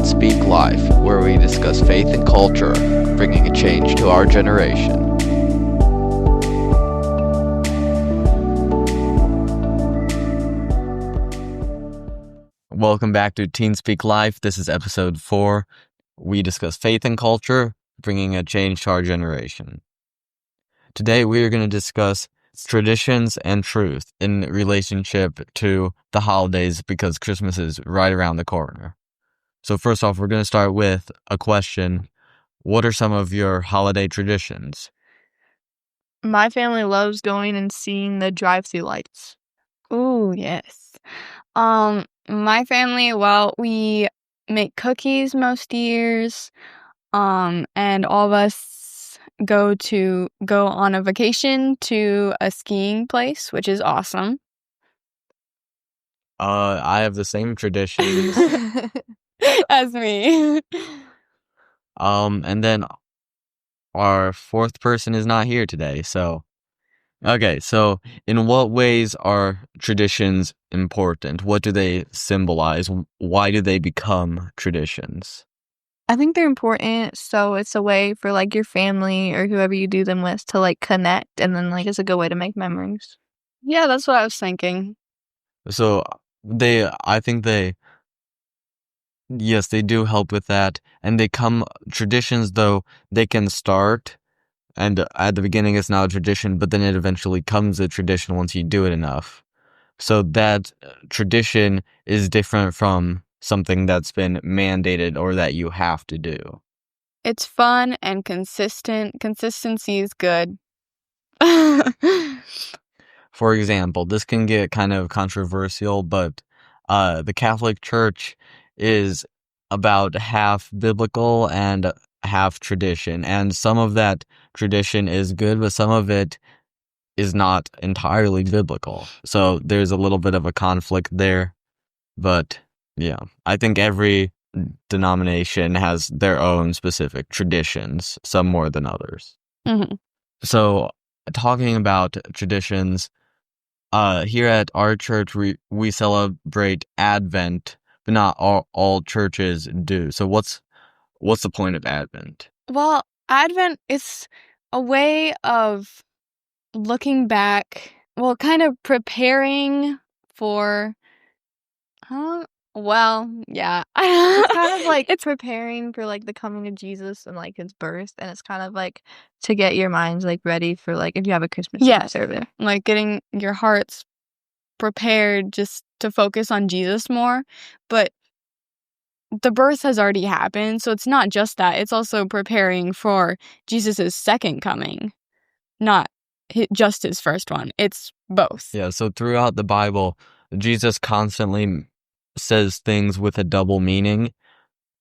Teens Speak Life, where we discuss faith and culture, bringing a change to our generation. Welcome back to Teen Speak Life. This is episode 4. We discuss faith and culture, bringing a change to our generation. Today we are going to discuss traditions and truth in relationship to the holidays because Christmas is right around the corner. So first off, we're going to start with a question. What are some of your holiday traditions? My family loves going and seeing the drive-through lights. Ooh, yes. My family, we make cookies most years. And all of us go on a vacation to a skiing place, which is awesome. I have the same traditions. As me. And then our fourth person is not here today, so... Okay, so in what ways are traditions important? What do they symbolize? Why do they become traditions? I think they're important, so it's a way for, your family or whoever you do them with to, connect, and then, it's a good way to make memories. Yeah, that's what I was thinking. So I think yes, they do help with that, and traditions, though, they can start, and at the beginning it's not a tradition, but then it eventually becomes a tradition once you do it enough. So that tradition is different from something that's been mandated or that you have to do. It's fun and consistent. Consistency is good. For example, this can get kind of controversial, but the Catholic Church is about half biblical and half tradition. And some of that tradition is good, but some of it is not entirely biblical. So there's a little bit of a conflict there. But yeah, I think every denomination has their own specific traditions, some more than others. Mm-hmm. So talking about traditions, here at our church, we celebrate Advent, but not all churches do. So what's the point of Advent? Well, Advent is a way of looking back, kind of preparing for, yeah. It's kind of it's preparing for the coming of Jesus and his birth, and it's kind of to get your minds ready for if you have a Christmas service. Getting your hearts prepared just to focus on Jesus more. But the birth has already happened, so it's not just that. It's also preparing for Jesus's second coming, not just his first one. It's both. Yeah, so throughout the Bible, Jesus constantly says things with a double meaning.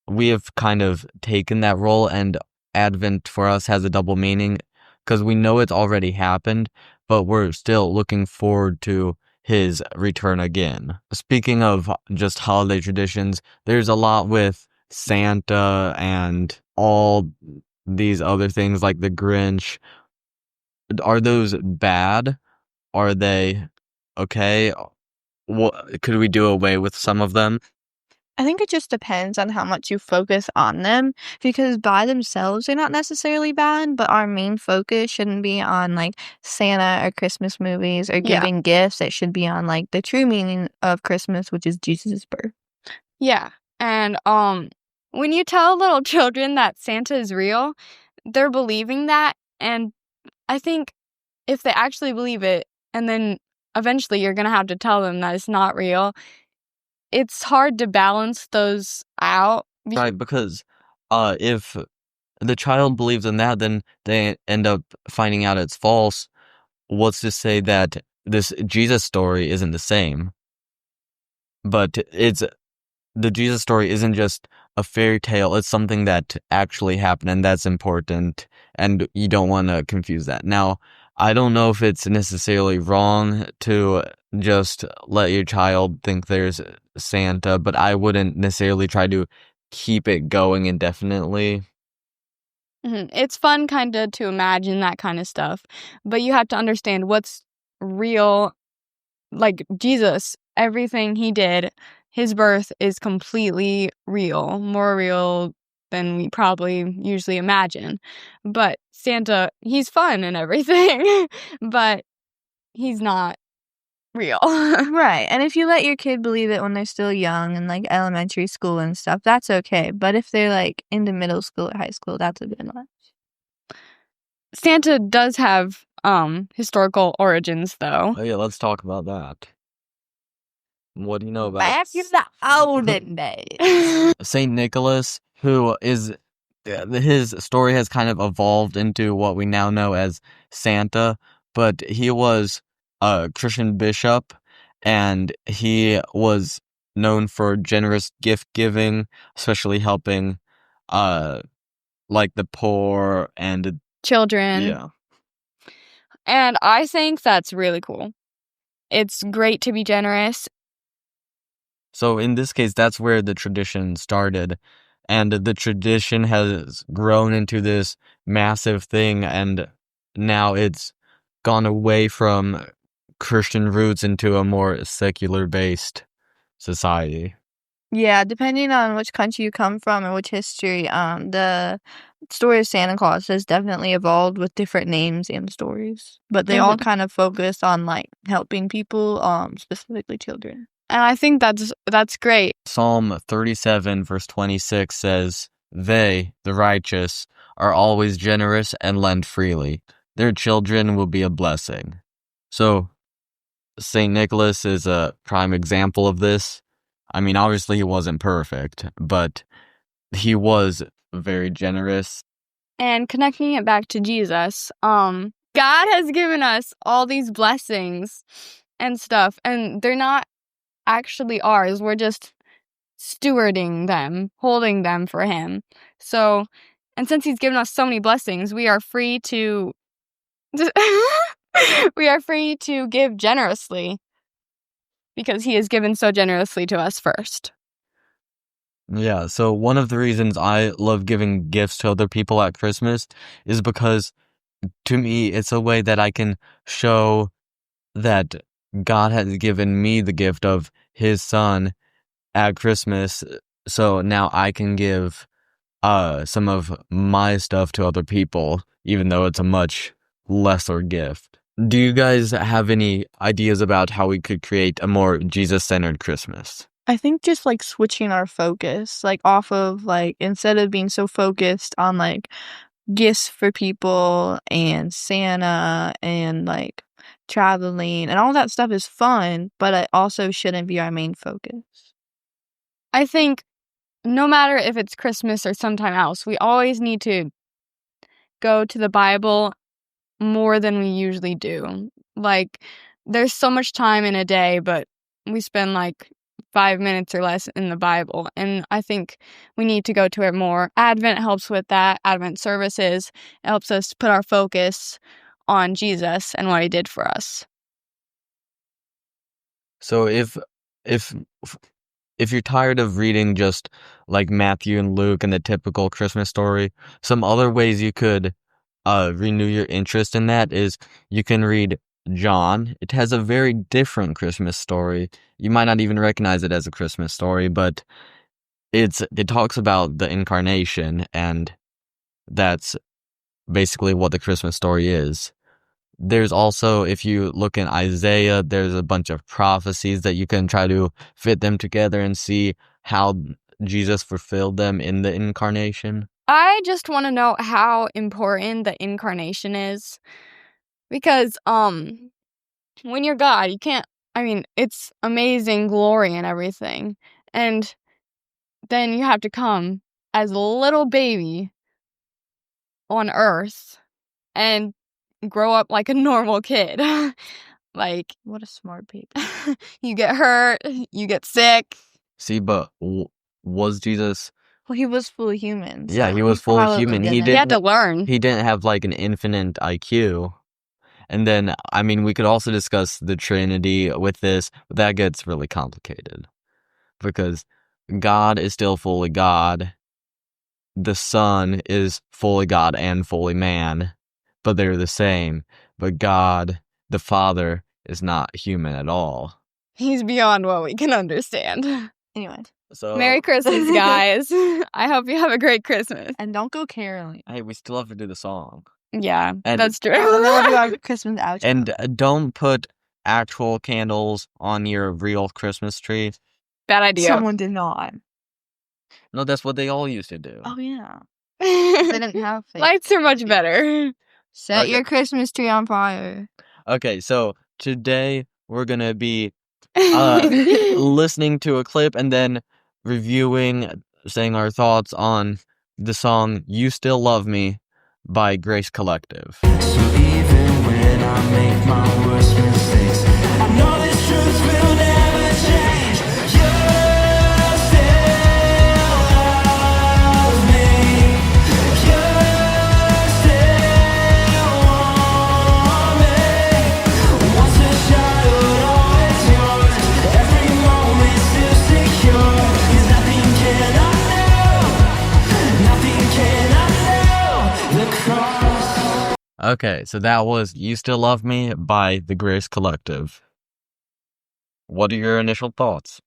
We have kind of taken that role, and Advent for us has a double meaning because we know it's already happened, but we're still looking forward to his return again. Speaking of just holiday traditions, there's a lot with Santa and all these other things like the Grinch. Are those bad? Are they okay? Could we do away with some of them? I think it just depends on how much you focus on them, because by themselves they're not necessarily bad, but our main focus shouldn't be on Santa or Christmas movies or giving gifts. It should be on the true meaning of Christmas, which is Jesus' birth. Yeah. And when you tell little children that Santa is real, they're believing that, and I think if they actually believe it, and then eventually you're going to have to tell them that it's not real, it's hard to balance those out. Right, because if the child believes in that, then they end up finding out it's false. What's to say that this Jesus story isn't the same? But the Jesus story isn't just a fairy tale. It's something that actually happened, and that's important, and you don't want to confuse that. Now, I don't know if it's necessarily wrong to just let your child think there's Santa, but I wouldn't necessarily try to keep it going indefinitely. Mm-hmm. It's fun kind of to imagine that kind of stuff, but you have to understand what's real. Jesus, everything he did, his birth is completely real, more real than we probably usually imagine. But Santa, he's fun and everything, but he's not real. Right. And if you let your kid believe it when they're still young and like elementary school and stuff, that's okay. But if they're like into middle school or high school, that's a bit much. Santa does have historical origins, though. Oh yeah, let's talk about that. What do you know about Back in the olden days. Saint Nicholas, who is his story has kind of evolved into what we now know as Santa, but he was a Christian bishop, and he was known for generous gift giving, especially helping like the poor and Children. yeah. And I think that's really cool. It's great to be generous. So in this case, that's where the tradition started. And the tradition has grown into this massive thing, and now it's gone away from Christian roots into a more secular-based society. Yeah, depending on which country you come from and which history, the story of Santa Claus has definitely evolved with different names and stories. But they all kind of focus on like helping people, specifically children. And I think that's great. Psalm 37, verse 26 says, "They, the righteous, are always generous and lend freely. Their children will be a blessing." So, St. Nicholas is a prime example of this. I mean, obviously he wasn't perfect, but he was very generous. And connecting it back to Jesus, God has given us all these blessings and stuff, and they're not actually ours. We're just stewarding them, holding them for him. So, and since he's given us so many blessings, we are free to give generously because he has given so generously to us first. Yeah, so one of the reasons I love giving gifts to other people at Christmas is because to me it's a way that I can show that God has given me the gift of his son at Christmas, so now I can give some of my stuff to other people, even though it's a much lesser gift. Do you guys have any ideas about how we could create a more Jesus-centered Christmas? I think just like switching our focus, like off of like instead of being so focused on like gifts for people and Santa and like traveling and all that stuff is fun, but it also shouldn't be our main focus. I think no matter if it's Christmas or sometime else, we always need to go to the Bible more than we usually do. Like, there's so much time in a day, but we spend like 5 minutes or less in the Bible, and I think we need to go to it more. Advent helps with that. Advent services, it helps us put our focus on Jesus and what he did for us. So if you're tired of reading just like Matthew and Luke and the typical Christmas story, some other ways you could renew your interest in that is you can read John. It has a very different Christmas story. You might not even recognize it as a Christmas story, but it talks about the incarnation, and that's basically what the Christmas story is. There's also, if you look in Isaiah, there's a bunch of prophecies that you can try to fit them together and see how Jesus fulfilled them in the incarnation. I just want to know how important the incarnation is, because when you're God, you can't, it's amazing glory and everything, and then you have to come as a little baby on earth and grow up like a normal kid. Like, what a smart baby. You get hurt, you get sick. See, but was Jesus... Well, he was fully human. Yeah, he was fully human. He had to learn. He didn't have like an infinite IQ. And then, we could also discuss the Trinity with this, but that gets really complicated. Because God is still fully God. The Son is fully God and fully man. But they're the same. But God, the Father, is not human at all. He's beyond what we can understand. Anyway. So Merry Christmas, guys. I hope you have a great Christmas. And don't go caroling. Hey, we still have to do the song. Yeah, And- that's true. And then we'll do our Christmas outro. And don't put actual candles on your real Christmas tree. Bad idea. Someone did not. No, that's what they all used to do. Oh, yeah. They didn't have fake. Lights are much better. Set Okay. your Christmas tree on fire. Okay, so today we're gonna be listening to a clip and then reviewing, saying our thoughts on the song "You Still Love Me" by Grace Collective. So even when I make my worst mistakes, I know this truth will never change. You still love me. You still want me. Once a child, always yours. Every moment still secure. 'Cause nothing can undo. Nothing can undo the cross. Okay, so that was "You Still Love Me" by the Grace Collective. What are your initial thoughts?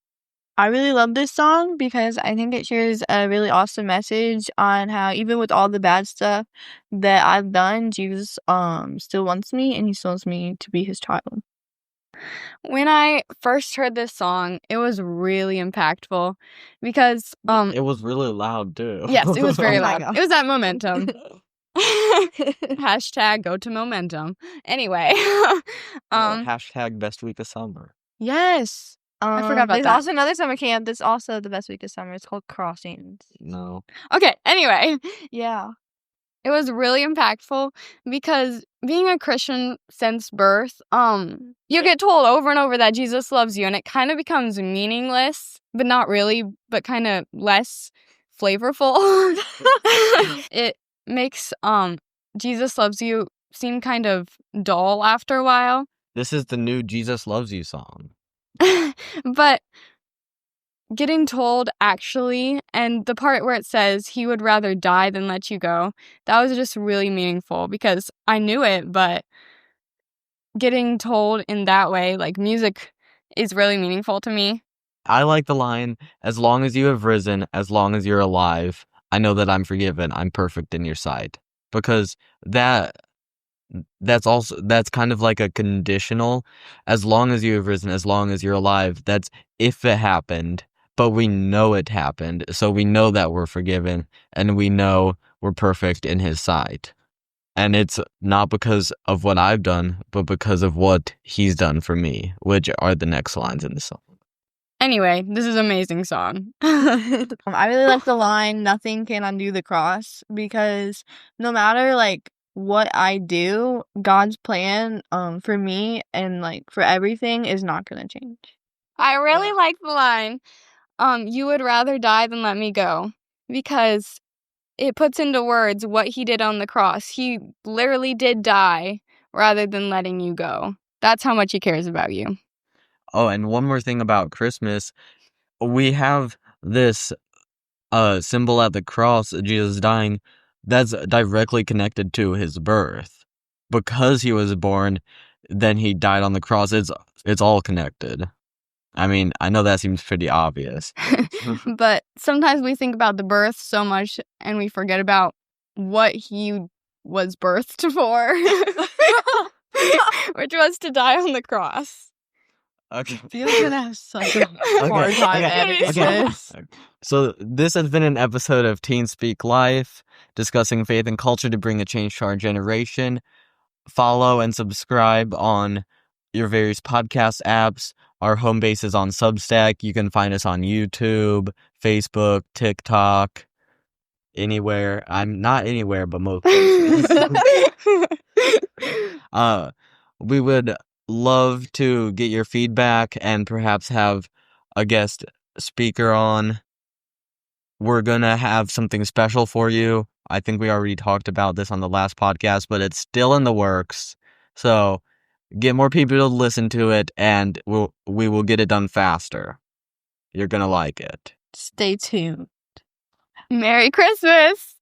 I really love this song because I think it shares a really awesome message on how even with all the bad stuff that I've done, Jesus still wants me and he still wants me to be his child. When I first heard this song, it was really impactful because It was really loud too. yes, it was very Oh my loud. God. It was that momentum. Hashtag go to momentum. Anyway, Hashtag best week of summer. yes. I forgot about there's that. also another summer camp that's also the best week of summer. It's called Crossings. No. Okay, anyway, Yeah. it was really impactful because being a Christian since birth, you get told over and over that Jesus loves you and it kind of becomes meaningless, but not really, but kind of less flavorful. It makes Jesus loves you seem kind of dull after a while. This is the new Jesus Loves You song. But getting told actually, and the part where it says he would rather die than let you go, that was just really meaningful because I knew it, but getting told in that way, like music is really meaningful to me. I like the line, "As long as you have risen, as long as you're alive, I know that I'm forgiven, I'm perfect in your sight." Because that's kind of like a conditional. As long as you have risen, as long as you're alive, that's if it happened, but we know it happened, so we know that we're forgiven, and we know we're perfect in his sight. And it's not because of what I've done, but because of what he's done for me, which are the next lines in the song. Anyway, this is an amazing song. I really like the line, "Nothing can undo the cross," because no matter like what I do, God's plan for me and like for everything is not gonna change. I really like the line, you would rather die than let me go, because it puts into words what he did on the cross. He literally did die rather than letting you go. That's how much he cares about you. Oh, and one more thing about Christmas. We have this symbol at the cross, Jesus dying, that's directly connected to his birth. Because he was born, then he died on the cross. It's all connected. I mean, I know that seems pretty obvious. But sometimes we think about the birth so much and we forget about what he was birthed for, which was to die on the cross. Okay. Feels gonna have such a hard time editing this. So this has been an episode of Teen Speak Life, discussing faith and culture to bring a change to our generation. Follow and subscribe on your various podcast apps. Our home base is on Substack. You can find us on YouTube, Facebook, TikTok, anywhere. I'm not anywhere, but most places. We would love to get your feedback and perhaps have a guest speaker on. We're gonna have something special for you. I think we already talked about this on the last podcast, but it's still in the works. So get more people to listen to it, and we will get it done faster. You're gonna like it. Stay tuned. Merry Christmas!